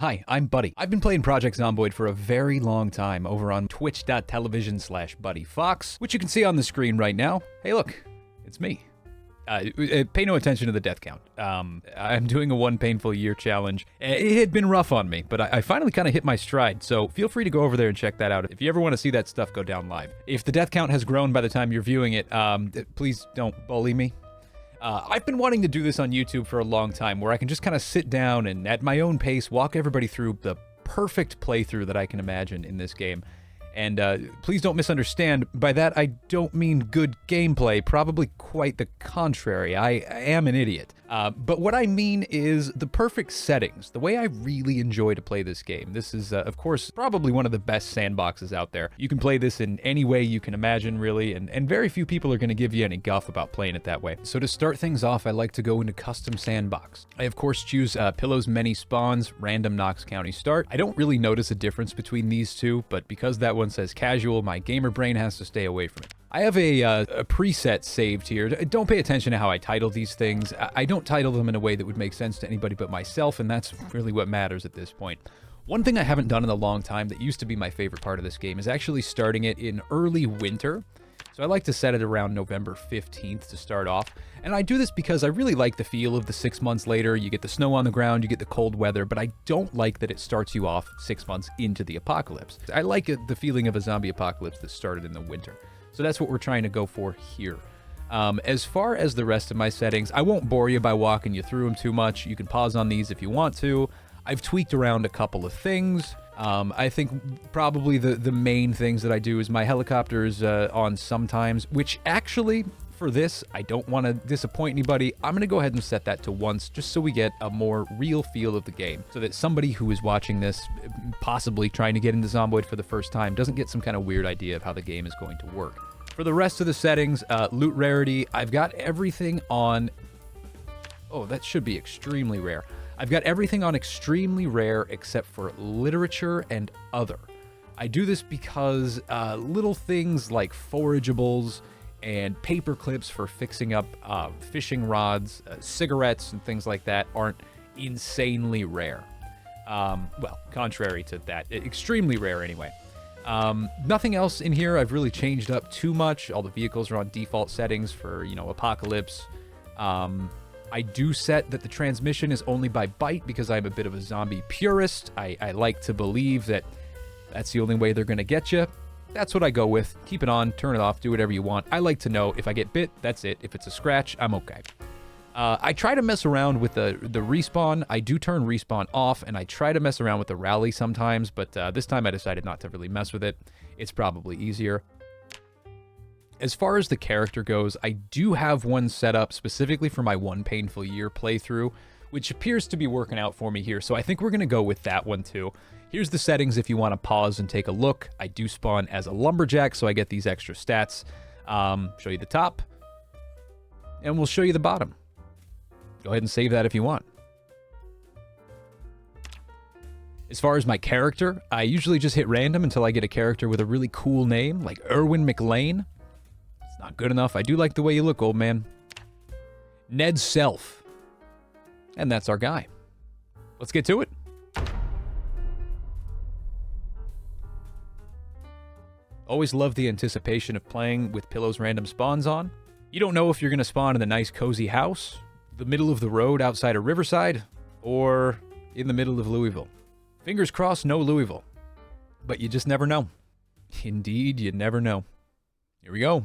Hi, I'm Buddy. I've been playing Project Zomboid for a very long time over on twitch.tv/BuddyFox, which you can see on the screen right now. Hey look, it's me. Pay no attention to the death count. I'm doing a one painful year challenge. It had been rough on me, but I finally kind of hit my stride, so feel free to go over there and check that out. If you ever want to see that stuff go down live. If the death count has grown by the time you're viewing it, please don't bully me. I've been wanting to do this on YouTube for a long time, where I can just kind of sit down and at my own pace walk everybody through the perfect playthrough that I can imagine in this game. And please don't misunderstand, by that I don't mean good gameplay, probably quite the contrary. I am an idiot. But what I mean is the perfect settings, the way I really enjoy to play this game. This is, of course, probably one of the best sandboxes out there. You can play this in any way you can imagine, really, and very few people are going to give you any guff about playing it that way. So to start things off, I like to go into custom sandbox. I, of course, choose Pillow's Many Spawns, random Knox County start. I don't really notice a difference between these two, but because that one says casual, my gamer brain has to stay away from it. I have a preset saved here. Don't pay attention to how I title these things. I don't title them in a way that would make sense to anybody but myself, and that's really what matters at this point. One thing I haven't done in a long time that used to be my favorite part of this game is actually starting it in early winter. So I like to set it around November 15th to start off. And I do this because I really like the feel of the 6 months later. You get the snow on the ground, you get the cold weather, but I don't like that it starts you off 6 months into the apocalypse. I like the feeling of a zombie apocalypse that started in the winter. So that's what we're trying to go for here. As far as the rest of my settings, I won't bore you by walking you through them too much. You can pause on these if you want to. I've tweaked around a couple of things. I think probably the main things that I do is my helicopter's on sometimes, which actually, for this, I don't want to disappoint anybody. I'm going to go ahead and set that to once, just so we get a more real feel of the game, so that somebody who is watching this, possibly trying to get into Zomboid for the first time, doesn't get some kind of weird idea of how the game is going to work. For the rest of the settings, loot rarity, I've got everything on... Oh, that should be extremely rare. I've got everything on extremely rare except for literature and other. I do this because little things like forageables and paper clips for fixing up fishing rods, cigarettes, and things like that aren't insanely rare. Well, contrary to that, extremely rare anyway. Nothing else in here I've really changed up too much. All the vehicles are on default settings for, you know, apocalypse. I do set that the transmission is only by bite because I'm a bit of a zombie purist. I like to believe that that's the only way they're going to get you. That's what I go with. Keep it on, turn it off, do whatever you want. I like to know if I get bit, that's it. If it's a scratch, I'm okay. I try to mess around with the respawn. I do turn respawn off, and I try to mess around with the rally sometimes, but this time I decided not to really mess with it. It's probably easier. As far as the character goes, I do have one set up specifically for my One Painful Year playthrough, which appears to be working out for me here, so I think we're going to go with that one too. Here's the settings if you want to pause and take a look. I do spawn as a lumberjack, so I get these extra stats. Show you the top, and we'll show you the bottom. Go ahead and save that if you want. As far as my character, I usually just hit random until I get a character with a really cool name, like Erwin McLean. It's not good enough. I do like the way you look, old man. Ned Self. And that's our guy. Let's get to it. Always love the anticipation of playing with Pillow's random spawns on. You don't know if you're going to spawn in a nice cozy house, the middle of the road outside of Riverside, or in the middle of Louisville. Fingers crossed, no Louisville. But you just never know. Indeed, you never know. Here we go.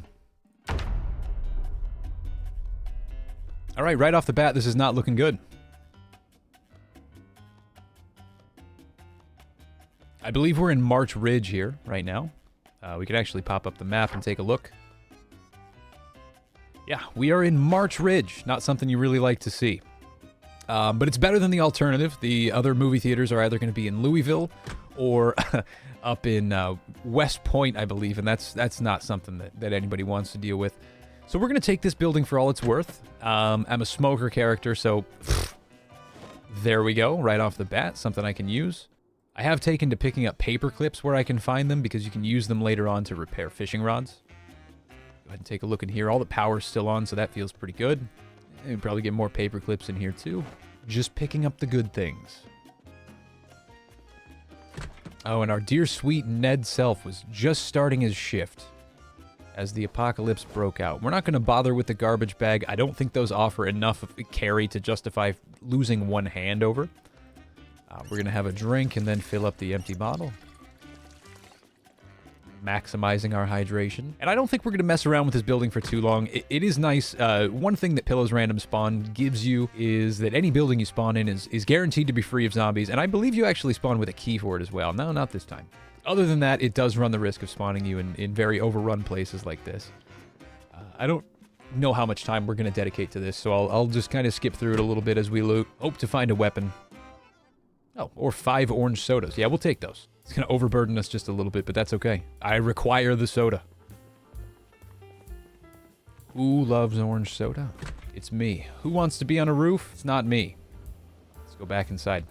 All right off the bat, this is not looking good. I believe we're in March Ridge here right now. We can actually pop up the map and take a look. Yeah, we are in March Ridge. Not something you really like to see. But it's better than the alternative. The other movie theaters are either going to be in Louisville or up in West Point, I believe. And that's not something that anybody wants to deal with. So we're going to take this building for all it's worth. I'm a smoker character, so there we go. Right off the bat, something I can use. I have taken to picking up paper clips where I can find them because you can use them later on to repair fishing rods. Go ahead and take a look in here. All the power's still on, so that feels pretty good. And probably get more paper clips in here too. Just picking up the good things. Oh, and our dear sweet Ned Self was just starting his shift as the apocalypse broke out. We're not going to bother with the garbage bag. I don't think those offer enough of a carry to justify losing one hand over. We're going to have a drink and then fill up the empty bottle. Maximizing our hydration. And I don't think we're going to mess around with this building for too long. It is nice. One thing that Pillow's Random Spawn gives you is that any building you spawn in is guaranteed to be free of zombies. And I believe you actually spawn with a key for it as well. No, not this time. Other than that, it does run the risk of spawning you in very overrun places like this. I don't know how much time we're going to dedicate to this, so I'll just kind of skip through it a little bit as we loot. Hope to find a weapon. Oh, or 5 orange sodas. Yeah, we'll take those. It's going to overburden us just a little bit, but that's okay. I require the soda. Who loves orange soda? It's me. Who wants to be on a roof? It's not me. Let's go back inside.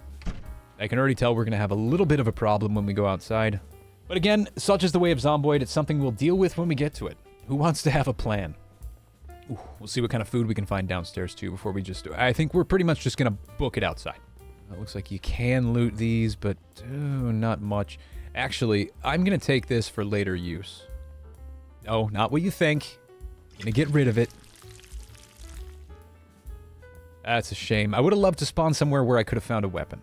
I can already tell we're going to have a little bit of a problem when we go outside. But again, such is the way of Zomboid. It's something we'll deal with when we get to it. Who wants to have a plan? Ooh, we'll see what kind of food we can find downstairs, too, before we just do it. I think we're pretty much just going to book it outside. It looks like you can loot these, but not much. Actually, I'm going to take this for later use. No, not what you think. I'm going to get rid of it. That's a shame. I would have loved to spawn somewhere where I could have found a weapon.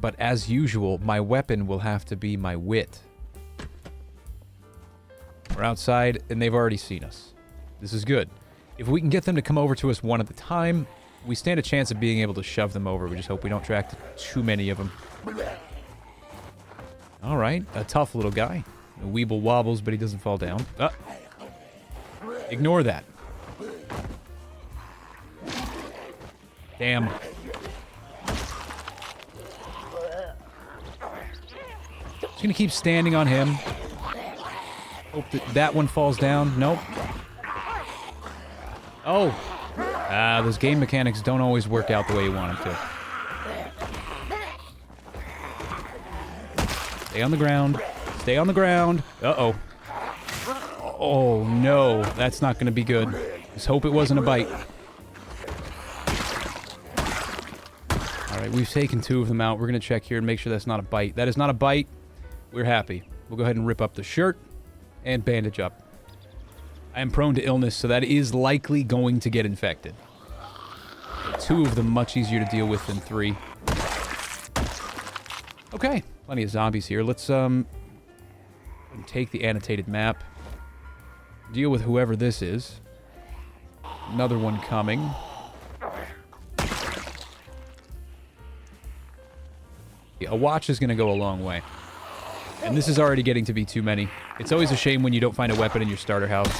But as usual, my weapon will have to be my wit. We're outside, and they've already seen us. This is good. If we can get them to come over to us one at a time, we stand a chance of being able to shove them over. We just hope we don't attract too many of them. Alright, a tough little guy. A weeble wobbles, but he doesn't fall down. Ignore that. Damn. Just gonna keep standing on him. Hope that one falls down. Nope. Oh. Those game mechanics don't always work out the way you want them to. Stay on the ground. Stay on the ground. Uh-oh. Oh, no. That's not going to be good. Just hope it wasn't a bite. Alright, we've taken 2 of them out. We're going to check here and make sure that's not a bite. That is not a bite. We're happy. We'll go ahead and rip up the shirt and bandage up. I am prone to illness, so that is likely going to get infected. 2 of them much easier to deal with than 3. Okay, plenty of zombies here. Let's take the annotated map. Deal with whoever this is. Another one coming. A watch is going to go a long way. And this is already getting to be too many. It's always a shame when you don't find a weapon in your starter house.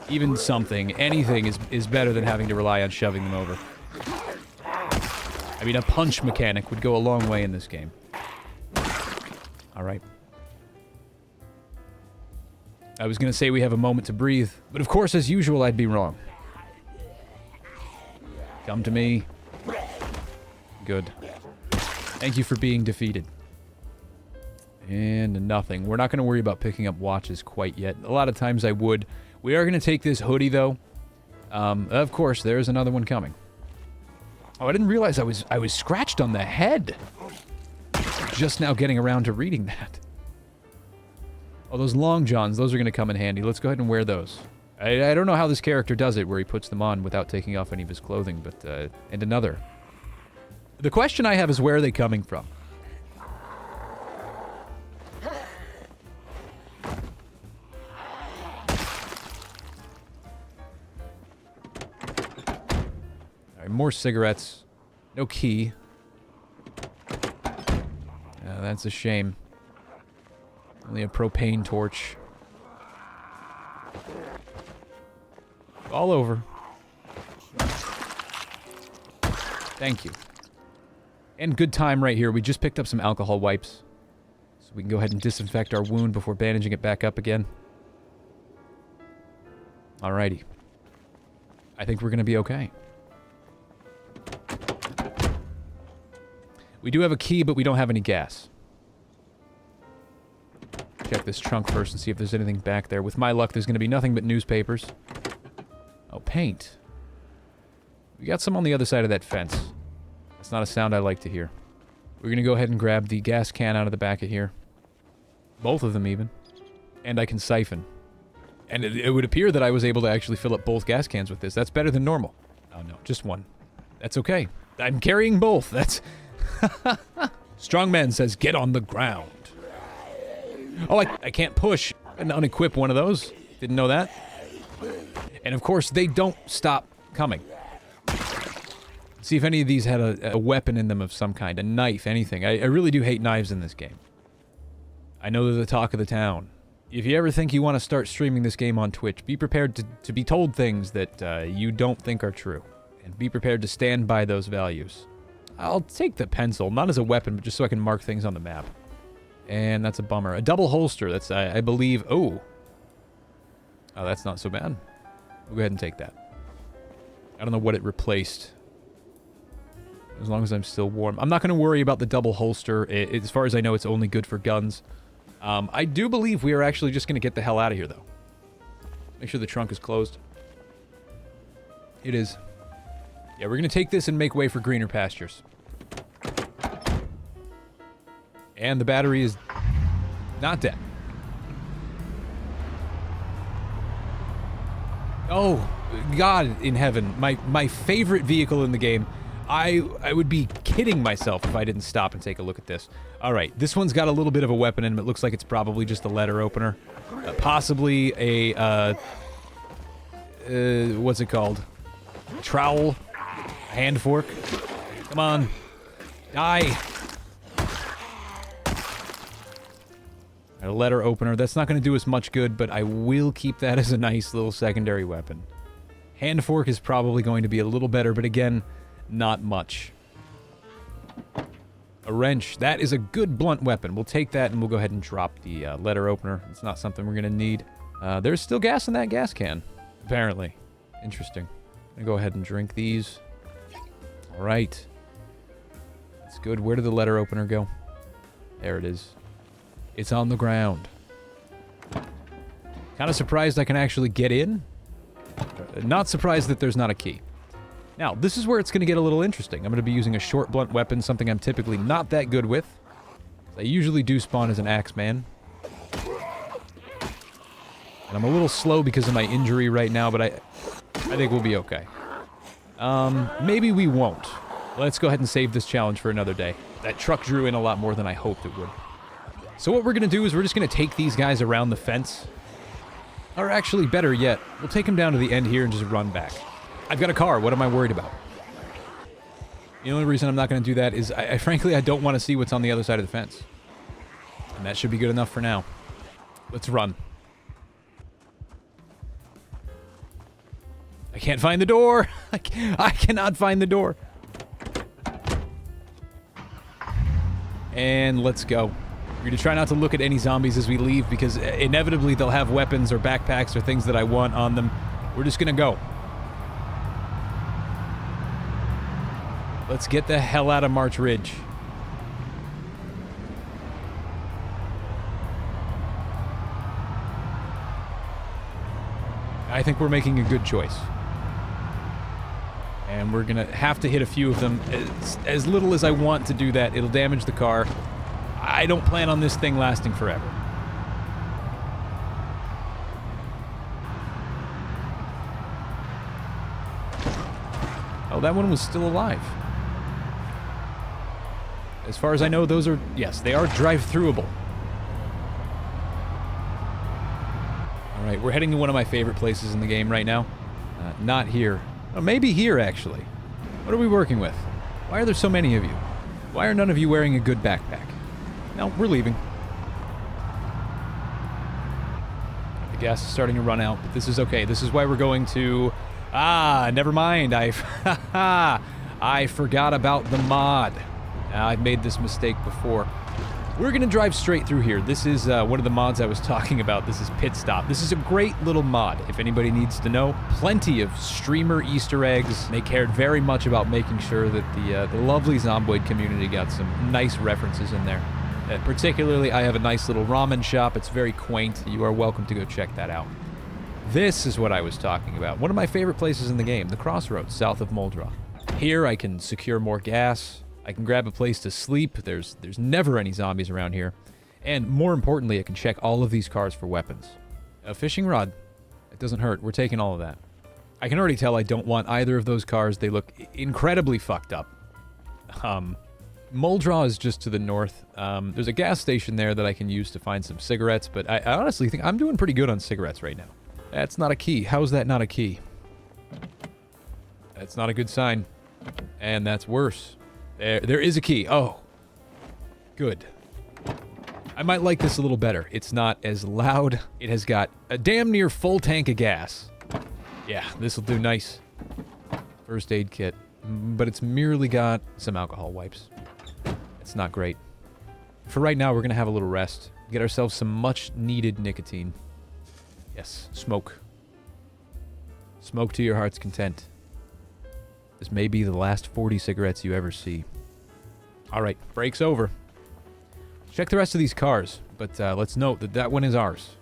Even something, anything is better than having to rely on shoving them over. I mean, a punch mechanic would go a long way in this game. Alright. I was going to say we have a moment to breathe, but of course, as usual, I'd be wrong. Come to me. Good. Thank you for being defeated. And nothing. We're not going to worry about picking up watches quite yet. A lot of times I would. We are going to take this hoodie, though. Of course, there's another one coming. Oh, I didn't realize I was scratched on the head. Just now getting around to reading that. Oh, those long johns, those are going to come in handy. Let's go ahead and wear those. I don't know how this character does it, where he puts them on without taking off any of his clothing, but, and another. The question I have is, where are they coming from? Alright, more cigarettes. No key. That's a shame. Only a propane torch. All over. Thank you. And good time right here. We just picked up some alcohol wipes. So we can go ahead and disinfect our wound before bandaging it back up again. Alrighty. I think we're going to be okay. We do have a key, but we don't have any gas. Check this trunk first and see if there's anything back there. With my luck, there's going to be nothing but newspapers. Oh, paint. We got some on the other side of that fence. That's not a sound I like to hear. We're going to go ahead and grab the gas can out of the back of here. Both of them even. And I can siphon. And it would appear that I was able to actually fill up both gas cans with this. That's better than normal. Oh no, just one. That's okay. I'm carrying both. That's... Strongman says, get on the ground. Oh, I can't push and unequip one of those. Didn't know that. And of course, they don't stop coming. See if any of these had a weapon in them of some kind. A knife, anything. I really do hate knives in this game. I know they're the talk of the town. If you ever think you want to start streaming this game on Twitch, be prepared to be told things that you don't think are true. And be prepared to stand by those values. I'll take the pencil, not as a weapon, but just so I can mark things on the map. And that's a bummer. A double holster, that's, I believe... Oh, that's not so bad. We'll go ahead and take that. I don't know what it replaced. As long as I'm still warm. I'm not going to worry about the double holster. As far as I know, it's only good for guns. I do believe we are actually just going to get the hell out of here, though. Make sure the trunk is closed. It is. Yeah, we're going to take this and make way for greener pastures. And the battery is not dead. Oh, God in heaven. My favorite vehicle in the game. I would be kidding myself if I didn't stop and take a look at this. All right, this one's got a little bit of a weapon in it. It looks like it's probably just a letter opener. Possibly a, what's it called? Trowel? Hand fork? Come on. Die. A letter opener. That's not going to do us much good, but I will keep that as a nice little secondary weapon. Hand fork is probably going to be a little better, but again, not much. A wrench. That is a good blunt weapon. We'll take that and we'll go ahead and drop the letter opener. It's not something we're going to need. There's still gas in that gas can, apparently. Interesting. I'm going to go ahead and drink these. All right. That's good. Where did the letter opener go? There it is. It's on the ground. Kind of surprised I can actually get in. Not surprised that there's not a key. Now, this is where it's going to get a little interesting. I'm going to be using a short blunt weapon, something I'm typically not that good with. I usually do spawn as an axe man. And I'm a little slow because of my injury right now, but I think we'll be okay. Maybe we won't. Let's go ahead and save this challenge for another day. That truck drew in a lot more than I hoped it would. So what we're going to do is we're just going to take these guys around the fence. Or actually, better yet, we'll take them down to the end here and just run back. I've got a car. What am I worried about? The only reason I'm not going to do that is, frankly, I don't want to see what's on the other side of the fence. And that should be good enough for now. Let's run. I can't find the door. I cannot find the door. And let's go. We're going to try not to look at any zombies as we leave because inevitably they'll have weapons or backpacks or things that I want on them. We're just going to go. Let's get the hell out of March Ridge. I think we're making a good choice. And we're going to have to hit a few of them. As little as I want to do that, it'll damage the car. I don't plan on this thing lasting forever. Oh, that one was still alive. As far as I know, those are... Yes, they are drive-throughable. Alright, we're heading to one of my favorite places in the game right now. Not here. Oh, maybe here, actually. What are we working with? Why are there so many of you? Why are none of you wearing a good backpack? No, we're leaving. The gas is starting to run out, but this is okay. This is why we're going to... never mind. I forgot about the mod. I've made this mistake before. We're going to drive straight through here. This is one of the mods I was talking about. This is Pit Stop. This is a great little mod, if anybody needs to know. Plenty of streamer Easter eggs. They cared very much about making sure that the lovely Zomboid community got some nice references in there. Particularly, I have a nice little ramen shop. It's very quaint. You are welcome to go check that out. This is what I was talking about. One of my favorite places in the game, the Crossroads, south of Moldra. Here I can secure more gas. I can grab a place to sleep. There's never any zombies around here. And more importantly, I can check all of these cars for weapons. A fishing rod. It doesn't hurt. We're taking all of that. I can already tell I don't want either of those cars. They look incredibly fucked up. Muldraw is just to the north. There's a gas station there that I can use to find some cigarettes, but I honestly think I'm doing pretty good on cigarettes right now. That's not a key. How is that not a key? That's not a good sign. And that's worse. There is a key. Oh. Good. I might like this a little better. It's not as loud. It has got a damn near full tank of gas. Yeah, this'll do nice. First aid kit. But it's merely got some alcohol wipes. It's not great. For right now, we're going to have a little rest. Get ourselves some much-needed nicotine. Yes, smoke. Smoke to your heart's content. This may be the last 40 cigarettes you ever see. Alright, break's over. Check the rest of these cars, but let's note that that one is ours.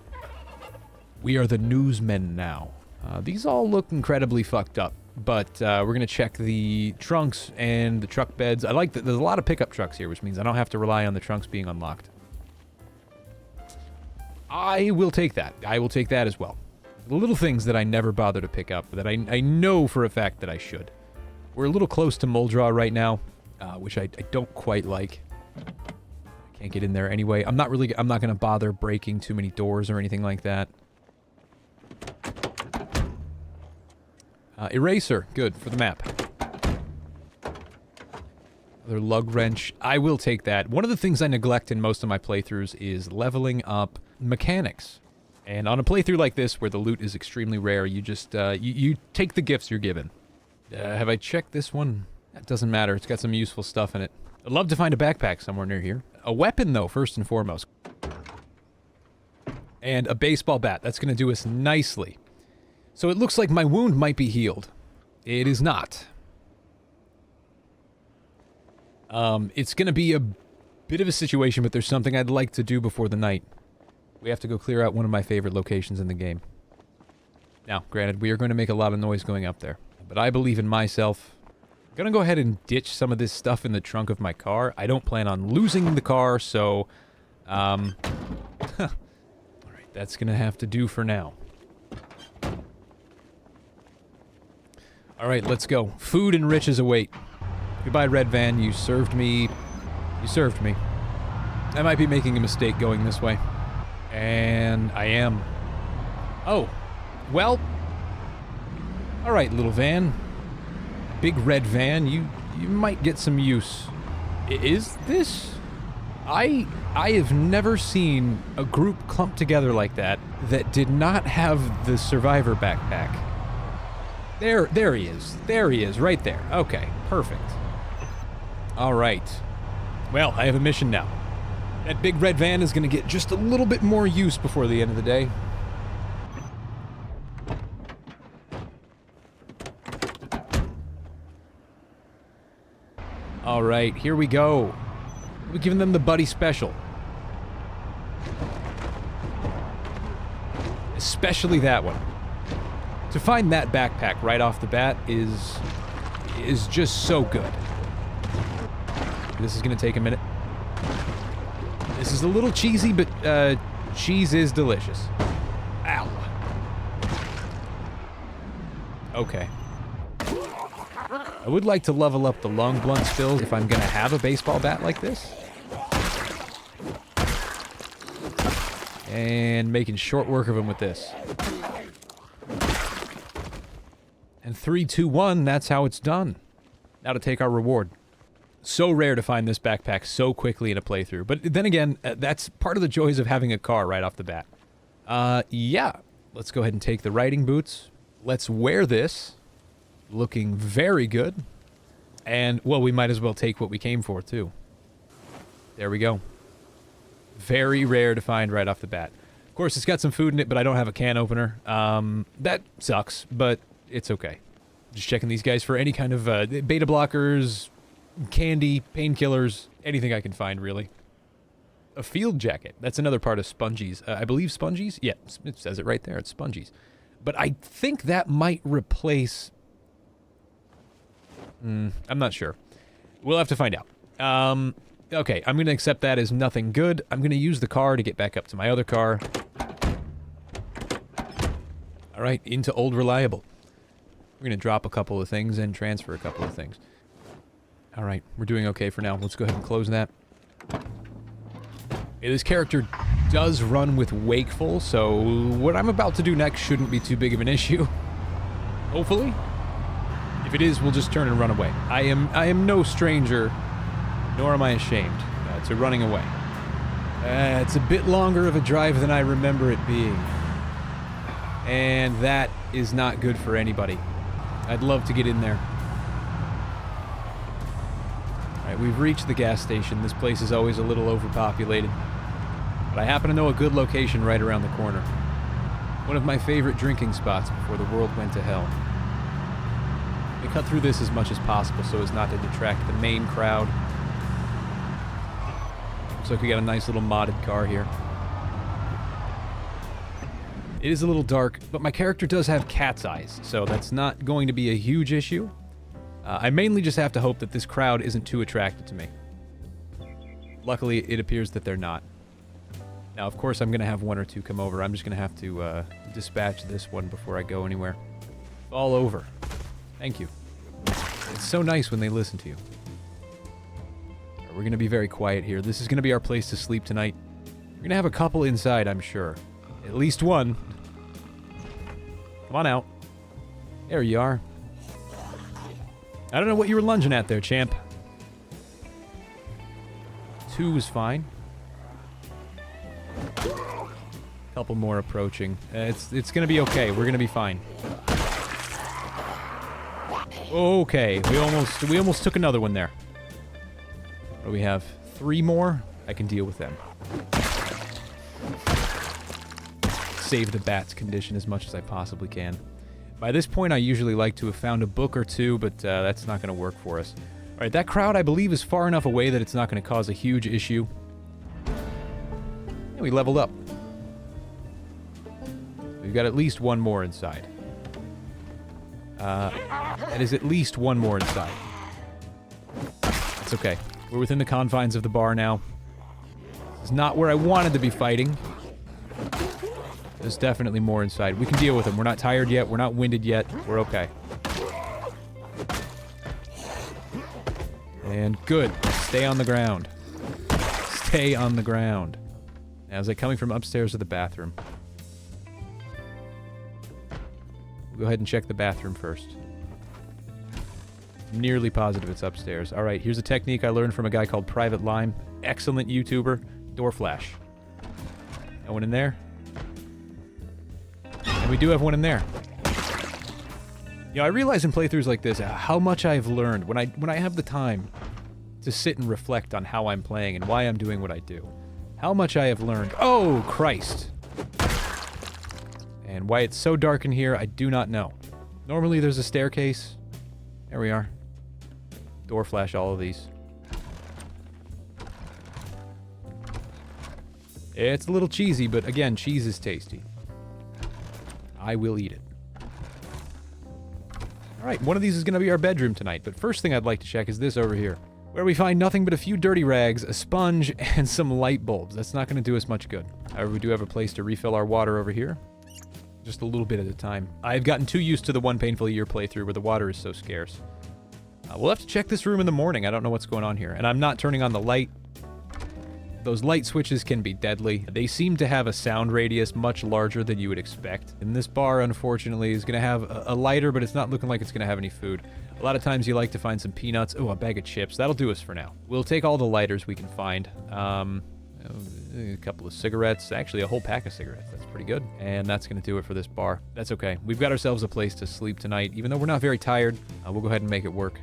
We are the newsmen now. These all look incredibly fucked up, but we're going to check the trunks and the truck beds. I like that there's a lot of pickup trucks here, which means I don't have to rely on the trunks being unlocked. I will take that. I will take that as well. The little things that I never bother to pick up, that I know for a fact that I should. We're a little close to Muldraw right now, which I don't quite like. I can't get in there anyway. I'm not going to bother breaking too many doors or anything like that. Eraser. Good, for the map. Another lug wrench. I will take that. One of the things I neglect in most of my playthroughs is leveling up mechanics. And on a playthrough like this, where the loot is extremely rare, you just, you take the gifts you're given. Have I checked this one? That doesn't matter. It's got some useful stuff in it. I'd love to find a backpack somewhere near here. A weapon, though, first and foremost. And a baseball bat. That's going to do us nicely. So it looks like my wound might be healed. It is not. It's going to be a bit of a situation, but there's something I'd like to do before the night. We have to go clear out one of my favorite locations in the game. Now, granted, we are going to make a lot of noise going up there, but I believe in myself. I'm going to go ahead and ditch some of this stuff in the trunk of my car. I don't plan on losing the car, so... Alright, that's going to have to do for now. Alright, let's go. Food and riches await. Goodbye, Red Van. You served me. You served me. I might be making a mistake going this way. And I am. Oh. Well. Alright, little van. Big red van. You might get some use. Is this? I have never seen a group clumped together like that did not have the survivor backpack. There he is. There he is, right there. Okay, perfect. Alright. Well, I have a mission now. That big red van is going to get just a little bit more use before the end of the day. Alright, here we go. We're giving them the buddy special. Especially that one. To find that backpack right off the bat is just so good. This is going to take a minute. This is a little cheesy, but cheese is delicious. Ow. Okay. I would like to level up the long blunt stills if I'm going to have a baseball bat like this. And making short work of them with this. And 3, 2, 1, that's how it's done. Now to take our reward. So rare to find this backpack so quickly in a playthrough. But then again, that's part of the joys of having a car right off the bat. Yeah. Let's go ahead and take the riding boots. Let's wear this. Looking very good. And, well, we might as well take what we came for, too. There we go. Very rare to find right off the bat. Of course, it's got some food in it, but I don't have a can opener. That sucks, but it's okay. Just checking these guys for any kind of beta blockers, candy, painkillers, anything I can find, really. A field jacket. That's another part of Spongies. I believe Spongies? Yeah, it says it right there. It's Spongies. But I think that might replace... I'm not sure. We'll have to find out. Okay, I'm going to accept that as nothing good. I'm going to use the car to get back up to my other car. All right, into Old Reliable. We're going to drop a couple of things and transfer a couple of things. All right, we're doing okay for now. Let's go ahead and close that. Okay, this character does run with Wakeful, so what I'm about to do next shouldn't be too big of an issue. Hopefully. If it is, we'll just turn and run away. I am no stranger, nor am I ashamed, to running away. It's a bit longer of a drive than I remember it being. And that is not good for anybody. I'd love to get in there. Alright, we've reached the gas station. This place is always a little overpopulated. But I happen to know a good location right around the corner. One of my favorite drinking spots before the world went to hell. We cut through this as much as possible so as not to detract the main crowd. Looks like we got a nice little modded car here. It is a little dark, but my character does have cat's eyes, so that's not going to be a huge issue. I mainly just have to hope that this crowd isn't too attracted to me. Luckily, it appears that they're not. Now, of course, I'm going to have one or two come over. I'm just going to have to dispatch this one before I go anywhere. All over. Thank you. It's so nice when they listen to you. We're going to be very quiet here. This is going to be our place to sleep tonight. We're going to have a couple inside, I'm sure. At least one. Come on out. There you are. I don't know what you were lunging at there, champ. 2 is fine. Couple more approaching. It's going to be okay. We're going to be fine. Okay, we almost took another one there. What do we have? 3 more? I can deal with them. Save the bat's condition as much as I possibly can. By this point, I usually like to have found a book or two, but that's not going to work for us. All right, that crowd, I believe, is far enough away that it's not going to cause a huge issue. And we leveled up. We've got at least one more inside. That is at least one more inside. It's okay. We're within the confines of the bar now. This is not where I wanted to be fighting. There's definitely more inside. We can deal with them. We're not tired yet. We're not winded yet. We're okay. And good. Stay on the ground. Stay on the ground. Now, is it coming from upstairs or the bathroom? We'll go ahead and check the bathroom first. Nearly positive it's upstairs. All right, here's a technique I learned from a guy called Private Lime. Excellent YouTuber. Door flash. No one in there? And we do have one in there. You know, I realize in playthroughs like this how much I've learned when I have the time to sit and reflect on how I'm playing and why I'm doing what I do. How much I have learned. Oh, Christ. And why it's so dark in here, I do not know. Normally there's a staircase. There we are. Door flash all of these. It's a little cheesy, but again, cheese is tasty. I will eat it. Alright, one of these is going to be our bedroom tonight, but first thing I'd like to check is this over here, where we find nothing but a few dirty rags, a sponge, and some light bulbs. That's not going to do us much good. However, we do have a place to refill our water over here. Just a little bit at a time. I've gotten too used to the One Painful Year playthrough where the water is so scarce. We'll have to check this room in the morning. I don't know what's going on here. And I'm not turning on the light. Those light switches can be deadly. They seem to have a sound radius much larger than you would expect. And this bar, unfortunately, is going to have a lighter, but it's not looking like it's going to have any food. A lot of times you like to find some peanuts. Oh, a bag of chips. That'll do us for now. We'll take all the lighters we can find. A couple of cigarettes. Actually, a whole pack of cigarettes. That's pretty good. And that's going to do it for this bar. That's okay. We've got ourselves a place to sleep tonight. Even though we're not very tired, we'll go ahead and make it work.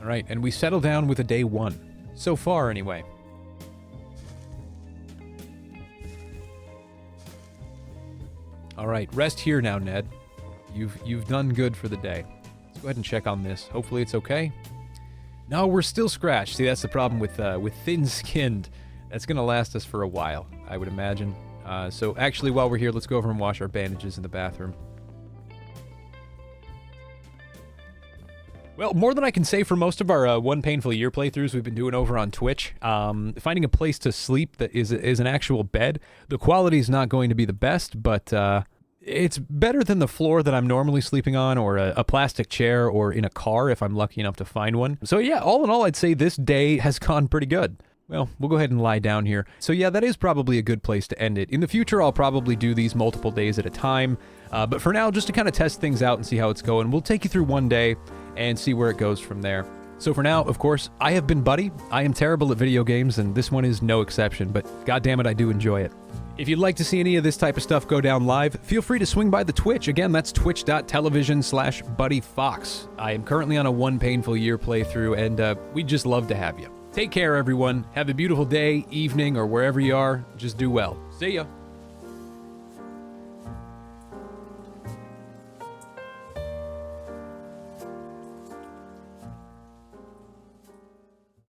All right, and we settle down with a day 1. So far, anyway. All right, rest here now, Ned. You've done good for the day. Let's go ahead and check on this. Hopefully it's okay. No, we're still scratched. See, that's the problem with thin-skinned. That's going to last us for a while, I would imagine. So actually, while we're here, let's go over and wash our bandages in the bathroom. Well, more than I can say for most of our One Painful Year playthroughs we've been doing over on Twitch. Finding a place to sleep that is an actual bed. The quality is not going to be the best, but it's better than the floor that I'm normally sleeping on, or a plastic chair, or in a car if I'm lucky enough to find one. So yeah, all in all, I'd say this day has gone pretty good. Well, we'll go ahead and lie down here. So yeah, that is probably a good place to end it. In the future, I'll probably do these multiple days at a time. But for now, just to kind of test things out and see how it's going, we'll take you through one day and see where it goes from there. So for now, of course, I have been Buddy. I am terrible at video games, and this one is no exception, but goddammit, I do enjoy it. If you'd like to see any of this type of stuff go down live, feel free to swing by the Twitch. Again, that's twitch.tv/BuddyFox. I am currently on a One Painful Year playthrough, and we'd just love to have you. Take care, everyone. Have a beautiful day, evening, or wherever you are. Just do well. See ya.